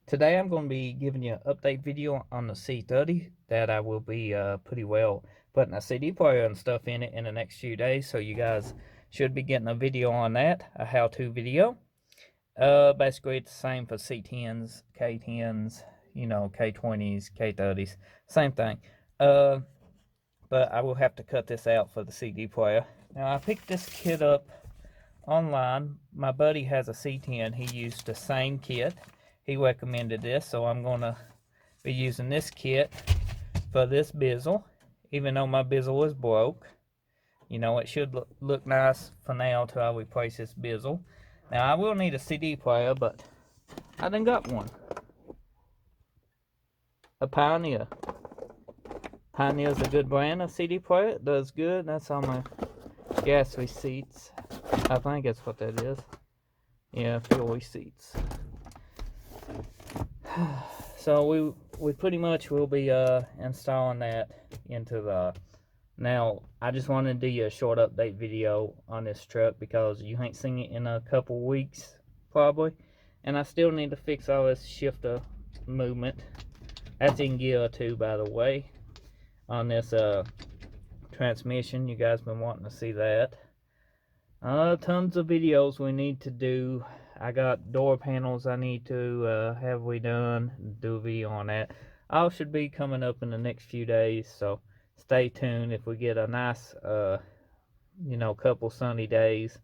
Today I'm going to be giving you an update video on the C30 that I will be pretty well putting a CD player and stuff in it in the next few days. So you guys should be getting a video on that, a how-to video. Basically it's the same for C10s, K10s, K20s, K30s, same thing. But I will have to cut this out for the CD player. Now I picked this kit up online. My buddy has a C10. He used the same kit. He recommended this, so I'm gonna be using this kit for this bizzle, even though my bizzle is broke. It should look nice for now till I replace this bizzle. Now I will need a CD player, but I done got one. A Pioneer. Pioneer's a good brand of CD player. It does good. That's on my gas receipts. I think that's what that is. Yeah, fuel receipts. So we pretty much will be installing that into the. Now I just wanted to do you a short update video on this truck because you ain't seen it in a couple weeks probably, and I still need to fix all this shifter movement. That's in gear 2, by the way, on this transmission. You guys been wanting to see that. Tons of videos we need to do. I got door panels I need to have redone, do a video on that. All should be coming up in the next few days, so stay tuned. If we get a nice couple sunny days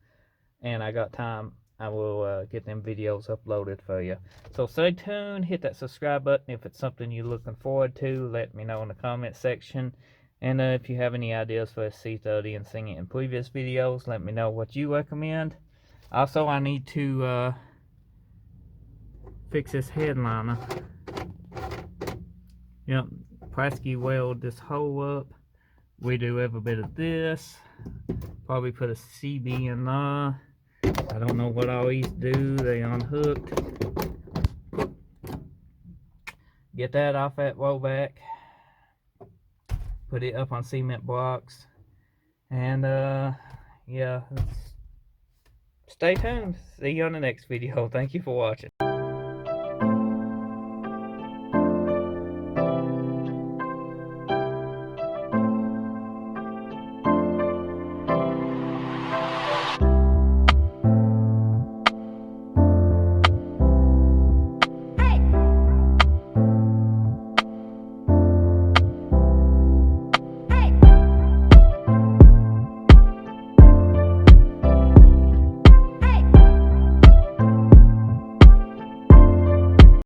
and I got time, I will get them videos uploaded for you. So stay tuned, hit that subscribe button if it's something you're looking forward to. Let me know in the comment section. And if you have any ideas for a C30 and seen it in previous videos, let me know what you recommend. Also, I need to fix this headliner. Yep, plastic weld this hole up. Redo every bit of this. Probably put a CB in there. I don't know what all these do. They unhooked. Get that off that rollback. Put it up on cement blocks. And yeah, stay tuned. See you on the next video. Thank you for watching.